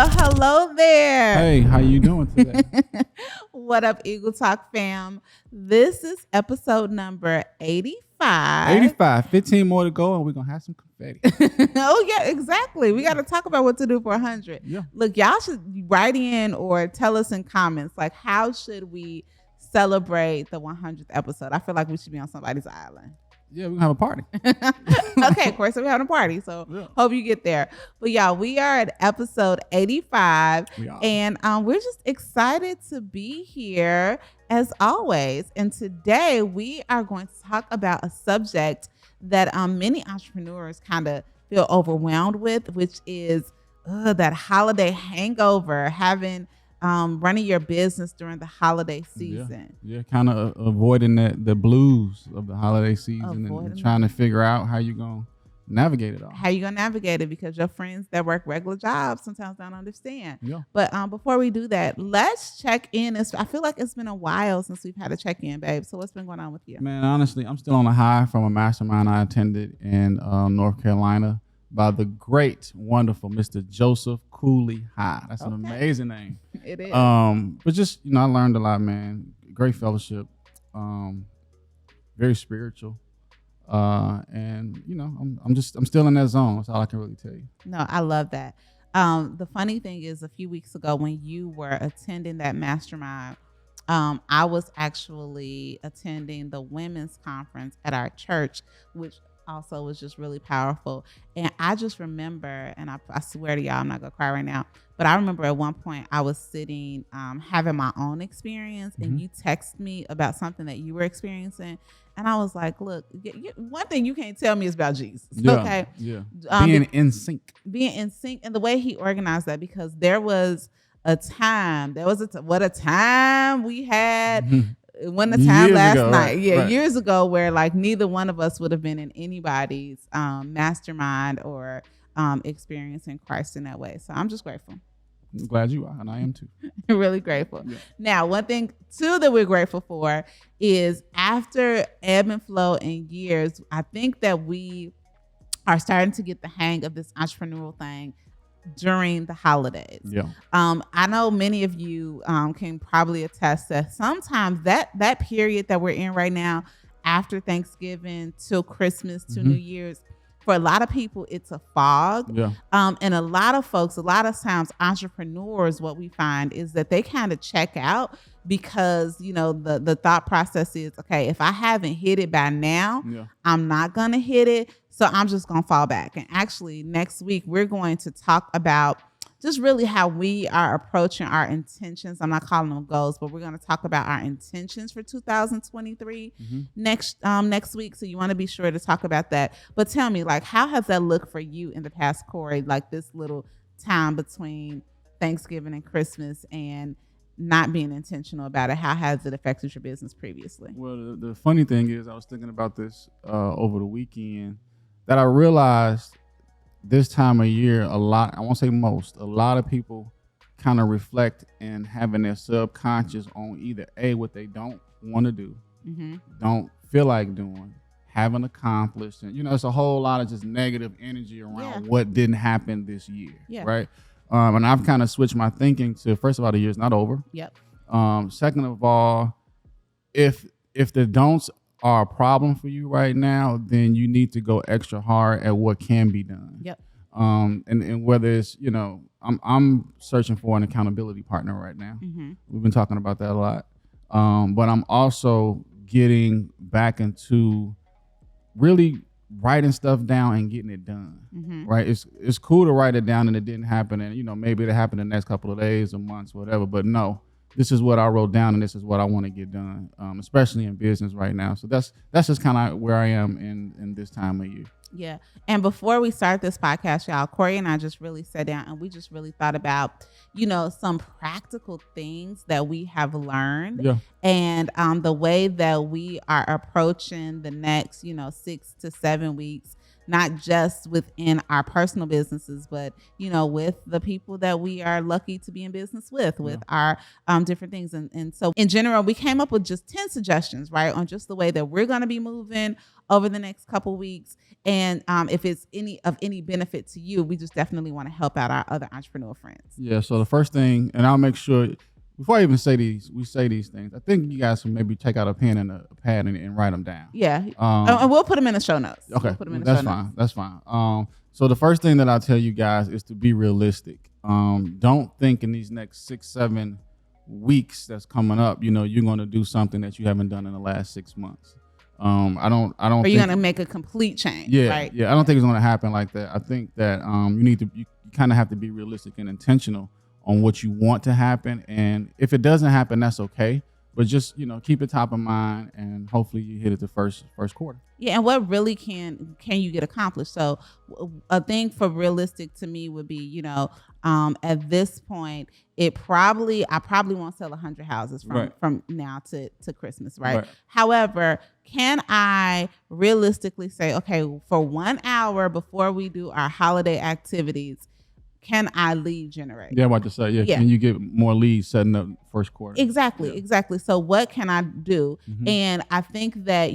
Well, hello there. Hey, how you doing today? What up, Eagle Talk fam? This is episode number 85. 85, 15 more to go, and we're going to have some confetti. Oh, yeah, exactly. We got to talk about what to do for 100. Yeah. Look, y'all should write in or tell us in comments, like, how should we celebrate the 100th episode? I feel like we should be on somebody's island. Yeah, we're going to have a party. Okay, of course, we're having a party, so Yeah. hope you get there. But y'all, we are at episode 85, We are. and we're just excited to be here as always. And today we are going to talk about a subject that many entrepreneurs kind of feel overwhelmed with, which is that holiday hangover, having running your business during the holiday season. Yeah, kind of avoiding the blues of the holiday season and trying to figure out how you're going to navigate it all. How you going to navigate it, because your friends that work regular jobs sometimes don't understand. Yeah. But before we do that, let's check in. I feel like it's been a while since we've had a check-in, babe. So what's been going on with you? Man, honestly, I'm still on a high from a mastermind I attended in North Carolina by the great, wonderful Mr. Joseph Cooley High. That's an amazing name. It is. But just, I learned a lot, man. Great fellowship. Very spiritual. And I'm still in that zone. That's all I can really tell you. No, I love that. The funny thing is, a few weeks ago when you were attending that mastermind, I was actually attending the women's conference at our church, which also was just really powerful. And I just remember, and I swear to y'all, I'm not gonna cry right now, but I remember at one point I was sitting having my own experience, and you texted me about something that you were experiencing, and I was like, look, one thing you can't tell me is about Jesus. Yeah, okay. Yeah. Being in sync. And the way he organized that, because there was a time, what a time we had. When the time years last ago, night, right. Years ago, where like neither one of us would have been in anybody's mastermind or experiencing Christ in that way. So I'm just grateful. I'm glad you are, and I am too. Really grateful. Yeah. Now, one thing too that we're grateful for is, after ebb and flow in years, I think that we are starting to get the hang of this entrepreneurial thing during the holidays. Yeah. I know many of you can probably attest that sometimes that period that we're in right now, after Thanksgiving till Christmas to New Year's, for a lot of people, it's a fog. Yeah. And a lot of folks, a lot of times entrepreneurs, what we find is that they kind of check out, because, the thought process is, okay, if I haven't hit it by now, I'm not going to hit it. So I'm just going to fall back. And actually, next week, we're going to talk about just really how we are approaching our intentions. I'm not calling them goals, but we're going to talk about our intentions for 2023 next week. So you want to be sure to talk about that. But tell me, like, how has that looked for you in the past, Corey? Like, this little time between Thanksgiving and Christmas, and not being intentional about it. How has it affected your business previously? Well, the funny thing is, I was thinking about this over the weekend, that I realized this time of year, a lot of people kind of reflect and having their subconscious on either what they don't want to do, don't feel like doing, haven't accomplished, and it's a whole lot of just negative energy around what didn't happen this year, right? And I've kind of switched my thinking to, first of all, the year's not over. Yep. Second of all, if the don'ts are a problem for you right now, then you need to go extra hard at what can be done. Yep. And whether it's, I'm searching for an accountability partner right now. We've been talking about that a lot. But I'm also getting back into really writing stuff down and getting it done. Right? It's cool to write it down and it didn't happen, and maybe it'll happen in the next couple of days or months, whatever. But no, this is what I wrote down, and this is what I want to get done, especially in business right now. So that's just kind of where I am in this time of year. Yeah. And before we start this podcast, y'all, Corey and I just really sat down and we just really thought about, some practical things that we have learned. Yeah. And the way that we are approaching the next, 6 to 7 weeks, not just within our personal businesses, but, with the people that we are lucky to be in business with our different things. And so in general, we came up with just 10 suggestions, right, on just the way that we're going to be moving over the next couple weeks. And if it's any benefit to you, we just definitely want to help out our other entrepreneur friends. Yeah. So the first thing, and I'll make sure before I even say these things, I think you guys can maybe take out a pen and a pad and write them down. Yeah. And we'll put them in the show notes. Okay. That's fine. So the first thing that I'll tell you guys is to be realistic. Don't think in these next 6-7 weeks that's coming up, you're going to do something that you haven't done in the last 6 months. I don't. Or you're gonna make a complete change. Yeah, right? Yeah. I don't think it's gonna happen like that. I think that you kind of have to be realistic and intentional on what you want to happen, and if it doesn't happen, that's okay. But just keep it top of mind, and hopefully you hit it the first quarter. Yeah, and what really can you get accomplished? So a thing for realistic to me would be, at this point, I probably won't sell 100 houses from now to Christmas, right? However, can I realistically say, okay, for 1 hour before we do our holiday activities, can I lead generate? Yeah, I'm about to say, yeah. Can you get more leads setting up first quarter? Exactly. So what can I do? Mm-hmm. And I think that,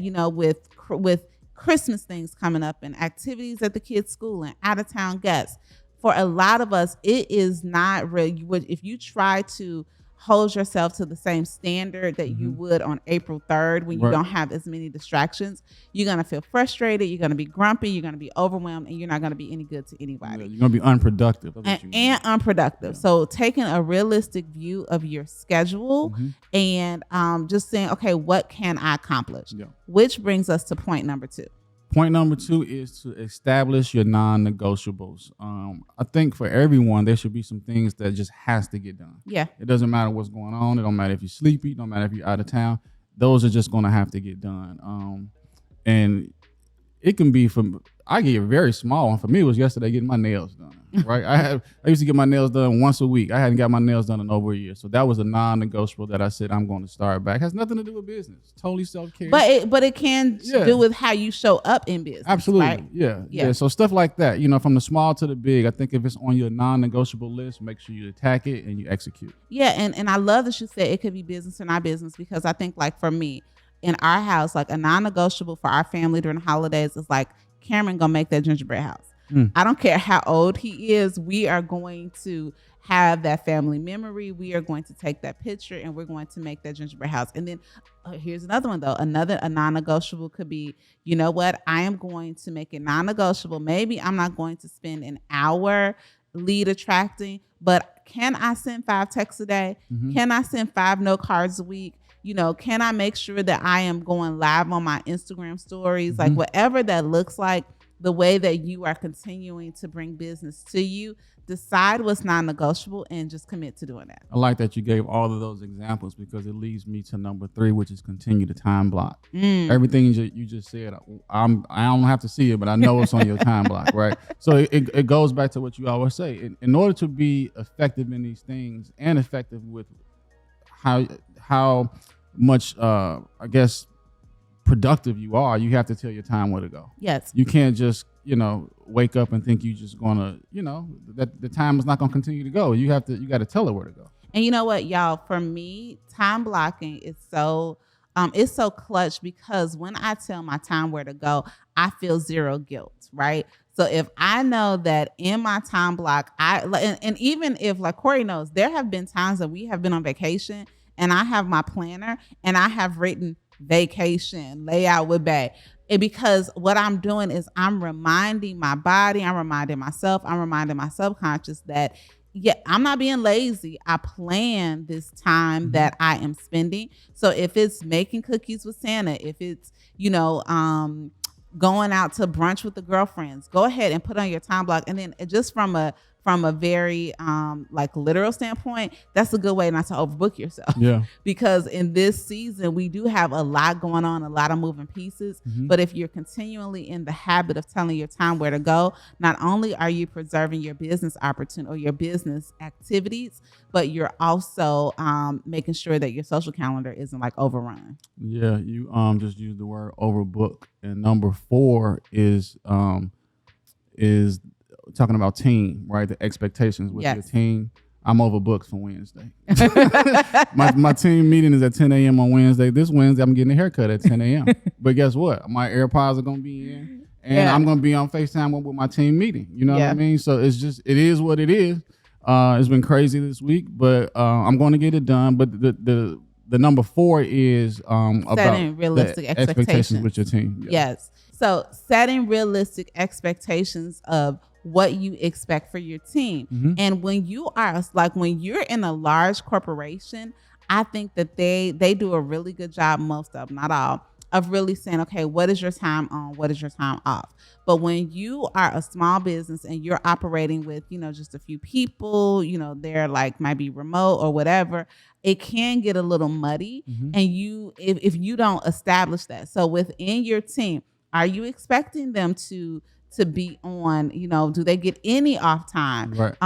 with Christmas things coming up and activities at the kids' school and out-of-town guests, for a lot of us, it is not really, if you try to hold yourself to the same standard that you would on April 3rd when you don't have as many distractions, you're going to feel frustrated, you're going to be grumpy, you're going to be overwhelmed, and you're not going to be any good to anybody. Yeah, you're going to be unproductive. And unproductive. Yeah. So taking a realistic view of your schedule and just saying, okay, what can I accomplish? Yeah. Which brings us to point number 2. Point number 2 is to establish your non-negotiables. I think for everyone, there should be some things that just has to get done. Yeah. It doesn't matter what's going on. It don't matter if you're sleepy. It don't matter if you're out of town. Those are just going to have to get done. And it can be I get very small. And for me, it was yesterday getting my nails done. Right. I used to get my nails done once a week. I hadn't got my nails done in over a year. So that was a non-negotiable that I said I'm going to start back. It has nothing to do with business. Totally self-care. But it can do with how you show up in business. Absolutely. Right? Yeah. So stuff like that, from the small to the big, I think if it's on your non-negotiable list, make sure you attack it and you execute. Yeah. And I love that you said it could be business or not business, because I think, like, for me, in our house, like, a non-negotiable for our family during the holidays is like, Cameron gonna make that gingerbread house. I don't care how old he is. We are going to have that family memory. We are going to take that picture and we're going to make that gingerbread house. And then here's another one, though. A non-negotiable could be, you know what? I am going to make it non-negotiable. Maybe I'm not going to spend an hour lead attracting, but can I send 5 texts a day? Can I send 5 note cards a week? Can I make sure that I am going live on my Instagram stories? Like, whatever that looks like, the way that you are continuing to bring business to you, decide what's non-negotiable and just commit to doing that. I like that you gave all of those examples, because it leads me to number 3, which is continue to time block. Everything you just said, I don't have to see it, but I know it's on your time block, right? So it goes back to what you always say. In order to be effective in these things and effective with how much, I guess, productive you are, you have to tell your time where to go. Yes. You can't just, wake up and think you just gonna, that the time is not gonna continue to go. You got to tell it where to go. And you know what, y'all, for me, time blocking is so clutch, because when I tell my time where to go, I feel zero guilt, right? So if I know that in my time block, and even if, like Corey knows, there have been times that we have been on vacation and I have my planner and I have written vacation, layout with Bay. And because what I'm doing is I'm reminding my body, I'm reminding myself, I'm reminding my subconscious that, I'm not being lazy. I plan this time that I am spending. So if it's making cookies with Santa, if it's, going out to brunch with the girlfriends, go ahead and put on your time block. And then just from a very literal standpoint, that's a good way not to overbook yourself. Yeah. Because in this season, we do have a lot going on, a lot of moving pieces. But if you're continually in the habit of telling your time where to go, not only are you preserving your business opportunity or your business activities, but you're also making sure that your social calendar isn't overrun. Yeah, you just used the word overbook. And number 4 is is talking about team, right? The expectations with your team. I'm overbooked for Wednesday. my team meeting is at 10 a.m. on Wednesday. This Wednesday, I'm getting a haircut at 10 a.m. But guess what? My AirPods are going to be in, and I'm going to be on FaceTime with my team meeting. You know what I mean? So it is what it is. It's been crazy this week, but I'm going to get it done. But the number 4 is setting realistic expectations with your team. Yes. So setting realistic expectations of what you expect for your team. And when you're in a large corporation, I think that they do a really good job, most of them, not all, of really saying, okay, what is your time on? What is your time off? But when you are a small business and you're operating with, just a few people, they're might be remote or whatever, it can get a little muddy. And if you don't establish that. So within your team, are you expecting them to be on, do they get any off time? Right.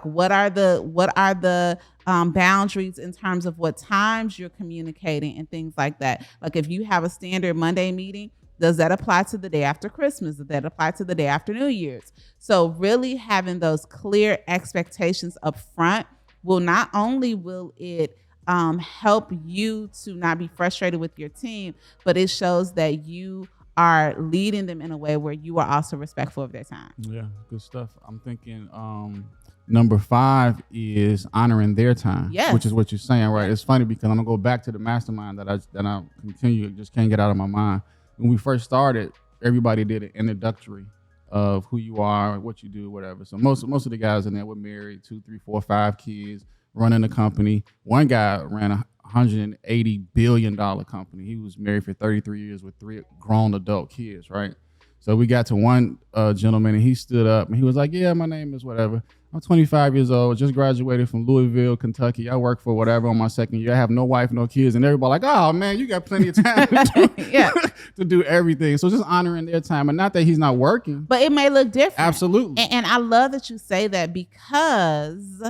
What are the boundaries in terms of what times you're communicating and things like that? Like if you have a standard Monday meeting, does that apply to the day after Christmas? Does that apply to the day after New Year's? So really having those clear expectations up front will not only will it help you to not be frustrated with your team, but it shows that you are leading them in a way where you are also respectful of their time. Yeah, good stuff. I'm thinking number 5 is honoring their time, which is what you're saying, right? It's funny because I'm gonna go back to the mastermind that I continue, just can't get out of my mind. When we first started, everybody did an introductory of who you are, what you do, whatever. So most of the guys in there were married, 2, 3, 4, 5 kids, running a company. One guy ran a $180 billion company. He was married for 33 years with 3 grown adult kids, right? So we got to one gentleman and he stood up and he was like, yeah, my name is whatever. I'm 25 years old, just graduated from Louisville, Kentucky. I work for whatever on my second year. I have no wife, no kids. And everybody like, oh man, you got plenty of time to do everything. So just honoring their time. And not that he's not working. But it may look different. Absolutely. And I love that you say that because...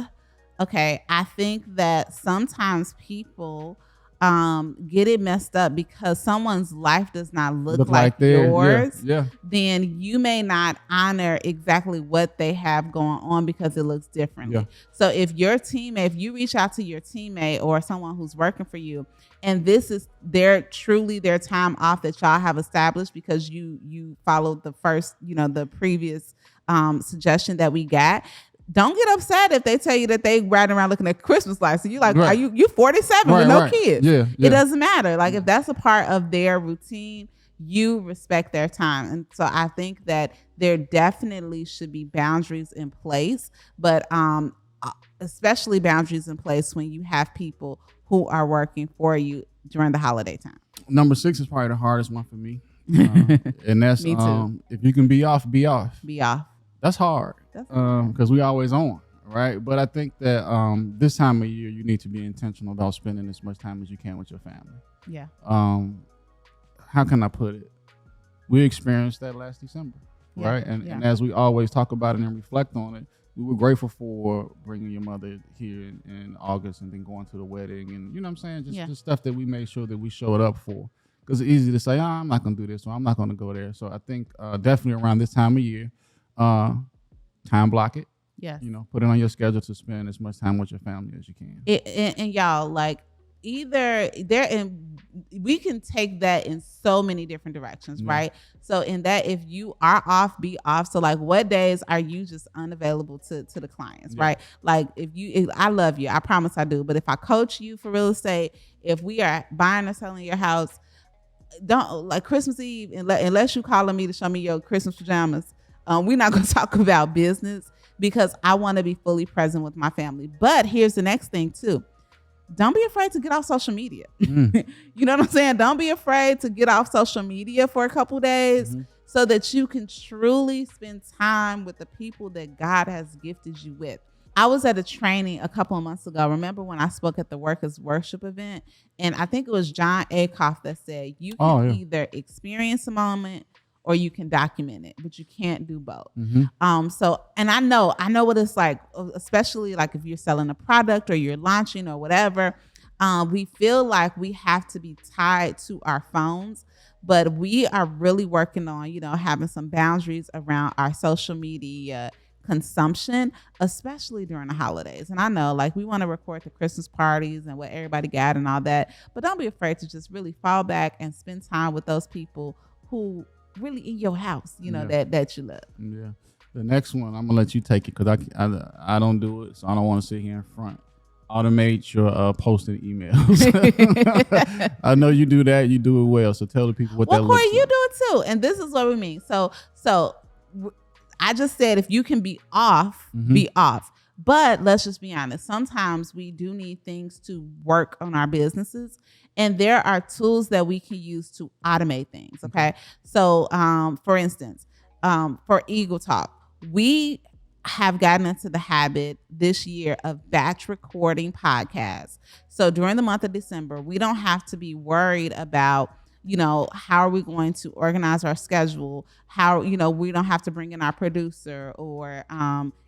okay, I think that sometimes people get it messed up because someone's life does not look like yours. Then you may not honor exactly what they have going on because it looks differently. So if you reach out to your teammate or someone who's working for you, and this is truly their time off that y'all have established because you followed the previous suggestion that we got. Don't get upset if they tell you that they riding around looking at Christmas lights. So you like, are you 47 with no kids? It doesn't matter. Like if that's a part of their routine, you respect their time. And so I think that there definitely should be boundaries in place, but especially boundaries in place when you have people who are working for you during the holiday time. Number 6 is probably the hardest one for me. And that's me too. If you can be off, be off. Be off. That's hard because we always on, right? But I think that this time of year, you need to be intentional about spending as much time as you can with your family. Yeah. How can I put it? We experienced that last December, right? And as we always talk about it and reflect on it, we were grateful for bringing your mother here in August and then going to the wedding and, you know what I'm saying? Just stuff that we made sure that we showed up for. Because it's easy to say, I'm not going to do this or I'm not going to go there. So I think definitely around this time of year, time block it. Yes. Put it on your schedule to spend as much time with your family as you can. And y'all, we can take that in so many different directions, right? So in that, if you are off, be off. So what days are you just unavailable to the clients, right? Like I love you, I promise I do. But if I coach you for real estate, if we are buying or selling your house, don't Christmas Eve, unless you calling me to show me your Christmas pajamas. We're not going to talk about business because I want to be fully present with my family. But here's the next thing too. Don't be afraid to get off social media. You know what I'm saying? Don't be afraid to get off social media for a couple days so that you can truly spend time with the people that God has gifted you with. I was at a training a couple of months ago. Remember when I spoke at the Workers Worship event? And I think it was John Acuff that said, you can either experience a moment or you can document it, but you can't do both. So, and I know what it's like, especially like if you're selling a product or you're launching or whatever, we feel like we have to be tied to our phones. But we are really working on, having some boundaries around our social media consumption, especially during the holidays. And I know, like, we want to record the Christmas parties and what everybody got and all that, but don't be afraid to just really fall back and spend time with those people who really in your house, that you love. Yeah. The next one, I'm gonna let you take it because I don't do it, so I don't want to sit here in front. Automate your posting emails. I know you do that. You do it well. So tell the people what that looks like. Corey, you do it too. And this is what we mean. So I just said, if you can be off, be off. But let's just be honest. Sometimes we do need things to work on our businesses. And there are tools that we can use to automate things. Okay. So for instance, for Eagle Talk, we have gotten into the habit this year of batch recording podcasts. So during the month of December, we don't have to be worried about, how are we going to organize our schedule? How, we don't have to bring in our producer or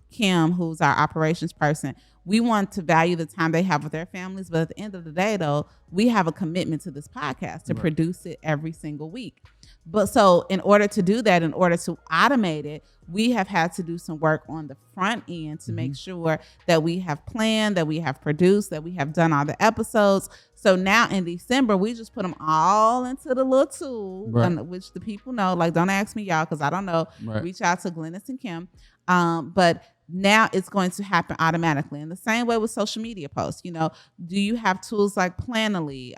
Kim, who's our operations person. We want to value the time they have with their families. But at the end of the day, though, we have a commitment to this podcast to produce it every single week. But so in order to do that, in order to automate it, we have had to do some work on the front end to make sure that we have planned, that we have produced, that we have done all the episodes. So now in December, we just put them all into the little tool, which the people know. Like, don't ask me, y'all, because I don't know. Reach out to Glennis and Kim. But now it's going to happen automatically. In the same way with social media posts, do you have tools like Planoly?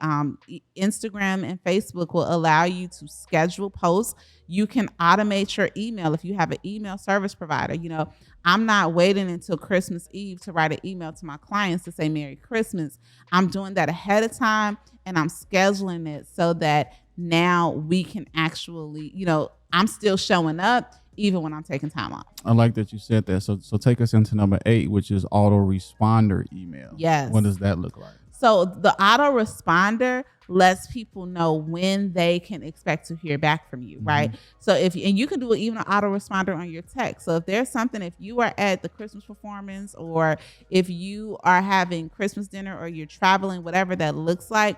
Instagram and Facebook will allow you to schedule posts. You can automate your email if you have an email service provider. I'm not waiting until Christmas Eve to write an email to my clients to say Merry Christmas. I'm doing that ahead of time, and I'm scheduling it so that now we can actually, I'm still showing up even when I'm taking time off. I like that you said that. So take us into number 8, which is autoresponder email. Yes. What does that look like? So the autoresponder lets people know when they can expect to hear back from you, right? So and you can do even an autoresponder on your text. So if there's something, if you are at the Christmas performance, or if you are having Christmas dinner, or you're traveling, whatever that looks like,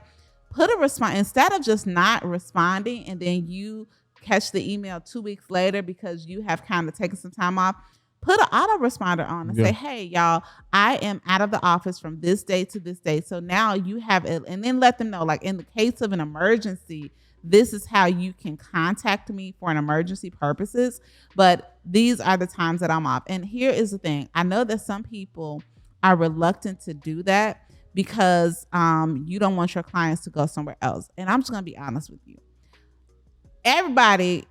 put a response instead of just not responding and then you catch the email 2 weeks later because you have kind of taken some time off. Put an autoresponder on and say, hey, y'all, I am out of the office from this day to this day. So now you have it. And then let them know, like, in the case of an emergency, this is how you can contact me for an emergency purposes. But these are the times that I'm off. And here is the thing. I know that some people are reluctant to do that because you don't want your clients to go somewhere else. And I'm just going to be honest with you. Everybody,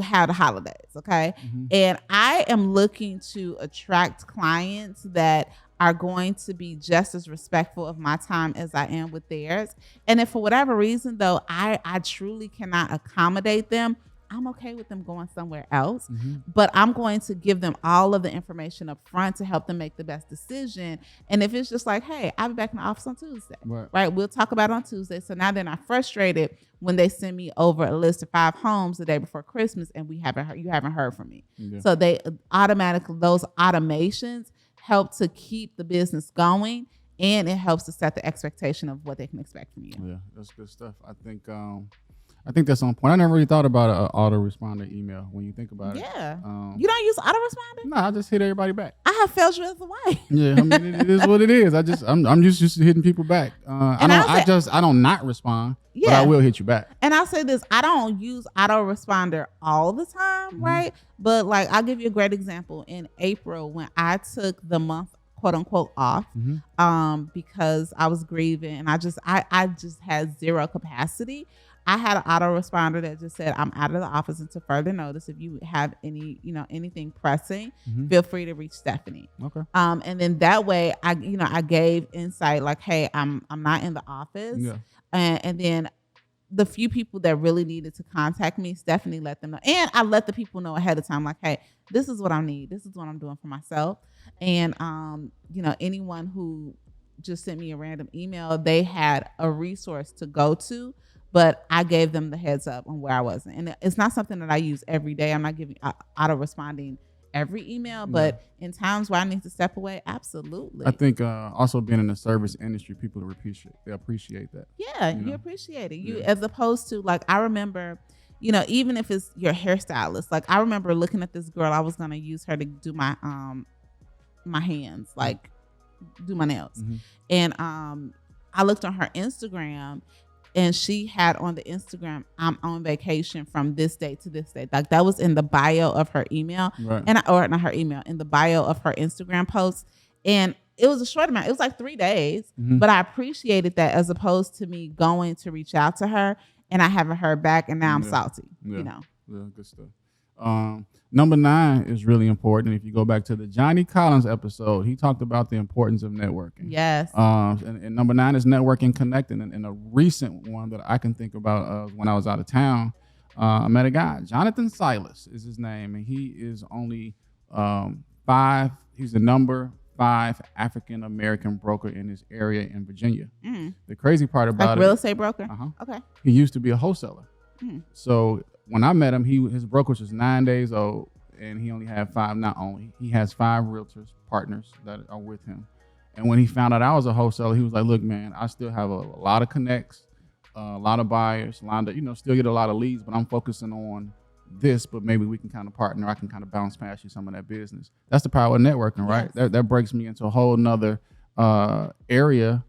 have the holidays, okay? And I am looking to attract clients that are going to be just as respectful of my time as I am with theirs. And if for whatever reason, though, I truly cannot accommodate them, I'm okay with them going somewhere else. But I'm going to give them all of the information up front to help them make the best decision. And if it's just like, hey, I'll be back in the office on Tuesday, right? We'll talk about it on Tuesday. So now they're not frustrated when they send me over a list of 5 homes the day before Christmas and you haven't heard from me. So those automations help to keep the business going, and it helps to set the expectation of what they can expect from you. Yeah, that's good stuff. I think that's on point. I never really thought about an autoresponder email when you think about it. Yeah. You don't use autoresponder? No, I just hit everybody back. I have failed you as a wife. Yeah, I mean, it is what it is. I'm just used to hitting people back. I don't not respond, but I will hit you back. And I'll say this, I don't use autoresponder all the time, right? But like, I'll give you a great example. In April, when I took the month, quote unquote, off, because I was grieving and I just had zero capacity. I had an autoresponder that just said, I'm out of the office until further notice. If you have anything pressing, feel free to reach Stephanie. Okay. And then that way I gave insight like, hey, I'm not in the office. Yeah. And then the few people that really needed to contact me, Stephanie let them know. And I let the people know ahead of time, like, hey, this is what I need. This is what I'm doing for myself. And, anyone who just sent me a random email, they had a resource to go to. But I gave them the heads up on where I wasn't. And it's not something that I use every day. I'm not giving auto-responding every email, but in times where I need to step away, absolutely. I think also being in the service industry, people appreciate that. Yeah, you appreciate it. You as opposed to like, I remember, even if it's your hairstylist, like I remember looking at this girl, I was gonna use her to do my my hands, like do my nails, and I looked on her Instagram. And she had on the Instagram, I'm on vacation from this day to this day. Like that was in the bio of her email, or not her email, in the bio of her Instagram post. And it was a short amount. It was like 3 days, but I appreciated that as opposed to me going to reach out to her and I haven't heard back, and now I'm salty. Yeah, good stuff. Number 9 is really important. If you go back to the Johnny Collins episode, he talked about the importance of networking. Yes. And number 9 is networking, connecting. And a recent one that I can think about when I was out of town, I met a guy, Jonathan Silas is his name, and he is only 5. He's the number 5 African American broker in his area in Virginia. The crazy part about real estate broker. Okay. He used to be a wholesaler. So when I met him, his brokerage was 9 days old, and he only had 5. Not only he has 5 realtors partners that are with him. And when he found out I was a wholesaler, he was like, "Look, man, I still have a lot of connects, a lot of buyers, still get a lot of leads, but I'm focusing on this. But maybe we can kind of partner. I can kind of bounce past you some of that business." That's the power of networking, right? Yes. That breaks me into a whole nother area,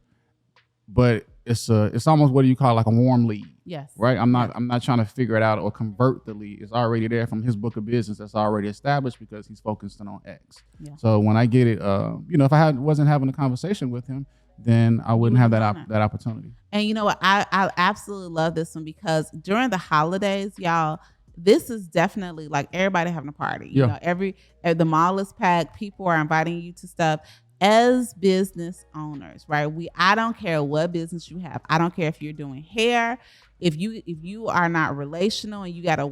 but it's almost, what do you call it, like a warm lead. Yes. Right. I'm not trying to figure it out or convert the lead. It's already there from his book of business that's already established because he's focusing on X. Yeah. So when I get it, if I wasn't having a conversation with him, then I wouldn't have that opportunity. And you know what? I absolutely love this one because during the holidays, y'all, this is definitely like everybody having a party. You know, the mall is packed. People are inviting you to stuff. As business owners, right? I don't care what business you have. I don't care if you're doing hair. If you are not relational and you got a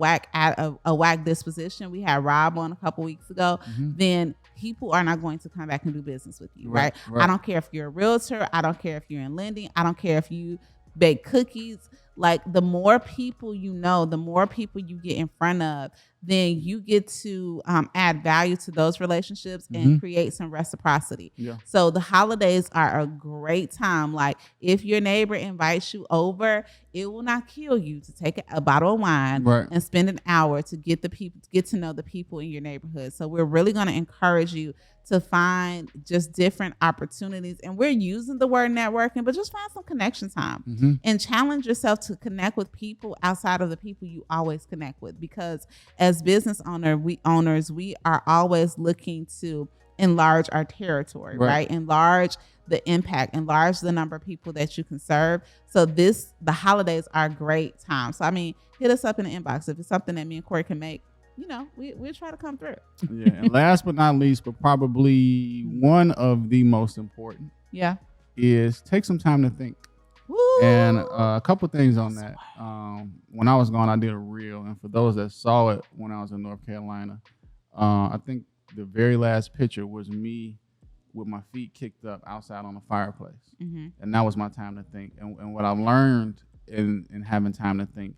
whack disposition, we had Rob on a couple weeks ago, then people are not going to come back and do business with you, right? I don't care if you're a realtor. I don't care if you're in lending. I don't care if you bake cookies. Like the more people the more people you get in front of, then you get to add value to those relationships and create some reciprocity. Yeah. So the holidays are a great time. Like if your neighbor invites you over, it will not kill you to take a bottle of wine and spend an hour to get to know the people in your neighborhood. So we're really going to encourage you to find just different opportunities. And we're using the word networking, but just find some connection time and challenge yourself to connect with people outside of the people you always connect with. Because as business owners, we are always looking to enlarge our territory, right? Enlarge the impact, enlarge the number of people that you can serve. So the holidays are a great time. So, I mean, hit us up in the inbox. If it's something that me and Corey can make, we'll try to come through. Yeah. And last but not least, but probably one of the most important is take some time to think. Woo! And a couple things on that. When I was gone, I did a reel. And for those that saw it when I was in North Carolina, I think the very last picture was me with my feet kicked up outside on the fireplace. And that was my time to think. And what I've learned in having time to think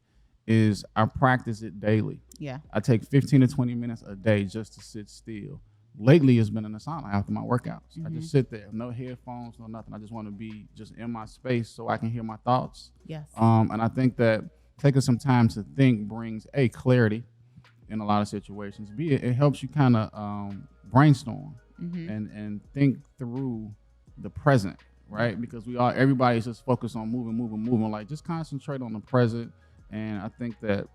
is I practice it daily. Yeah. I take 15 to 20 minutes a day just to sit still. Lately, it's been in the sauna after my workouts. I just sit there, no headphones, no nothing. I just want to be just in my space so I can hear my thoughts. Yes. And I think that taking some time to think brings clarity in a lot of situations. It helps you kind of brainstorm and think through the present, right? Because everybody's just focused on moving. Like just concentrate on the present. And I think that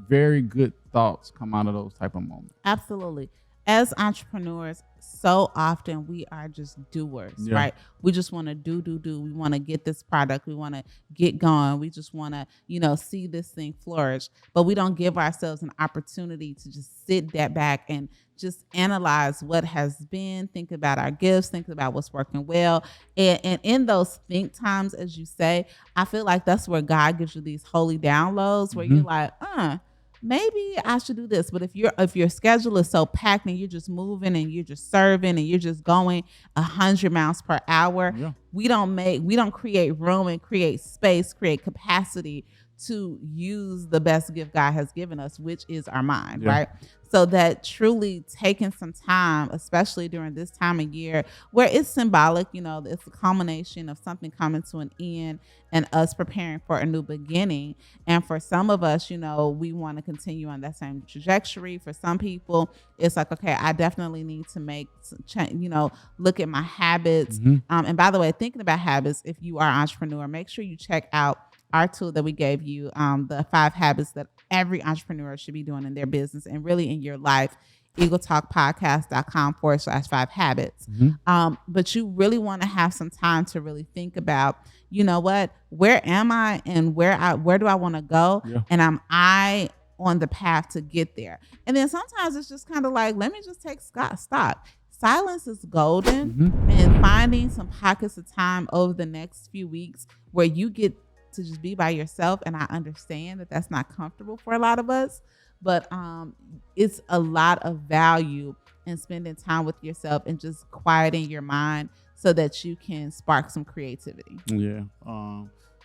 very good thoughts come out of those type of moments. Absolutely. As entrepreneurs, so often we are just doers, right? We just want to do. We want to get this product. We want to get going. We just want to, see this thing flourish. But we don't give ourselves an opportunity to just sit back and just analyze what has been, think about our gifts, think about what's working well. And in those think times, as you say, I feel like that's where God gives you these holy downloads where you're like, maybe I should do this. But if your schedule is so packed and you're just moving and you're just serving and you're just going 100 miles per hour, we don't create room and create space, create capacity to use the best gift God has given us, which is our mind, right? So that truly taking some time, especially during this time of year where it's symbolic, it's a culmination of something coming to an end and us preparing for a new beginning. And for some of us, we want to continue on that same trajectory. For some people, it's like, okay, I definitely need to make some change, look at my habits. And by the way, thinking about habits, if you are an entrepreneur, make sure you check out our tool that we gave you, the 5 habits that every entrepreneur should be doing in their business and really in your life, eagletalkpodcast.com/5 habits. But you really want to have some time to really think about, where am I and where do I want to go? And am I on the path to get there? And then sometimes it's just kind of like, let me just take stock. Silence is golden, and finding some pockets of time over the next few weeks where you get to just be by yourself. And I understand that that's not comfortable for a lot of us, but it's a lot of value in spending time with yourself and just quieting your mind so that you can spark some creativity.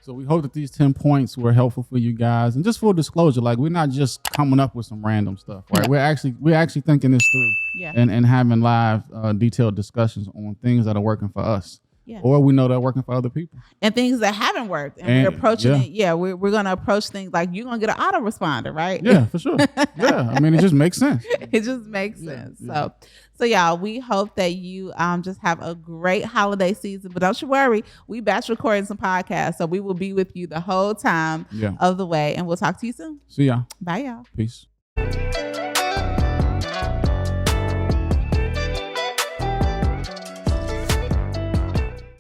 So we hope that these 10 points were helpful for you guys. And just full disclosure, like, we're not just coming up with some random stuff, right? We're actually thinking this through and having live detailed discussions on things that are working for us. Or we know they're working for other people. And things that haven't worked. And we're approaching it. We're going to approach things like you're going to get an autoresponder, right? Yeah, for sure. I mean, it just makes sense. It just makes sense. So y'all, we hope that you just have a great holiday season. But don't you worry, we batch recording some podcasts. So we will be with you the whole time of the way. And we'll talk to you soon. See y'all. Bye, y'all. Peace.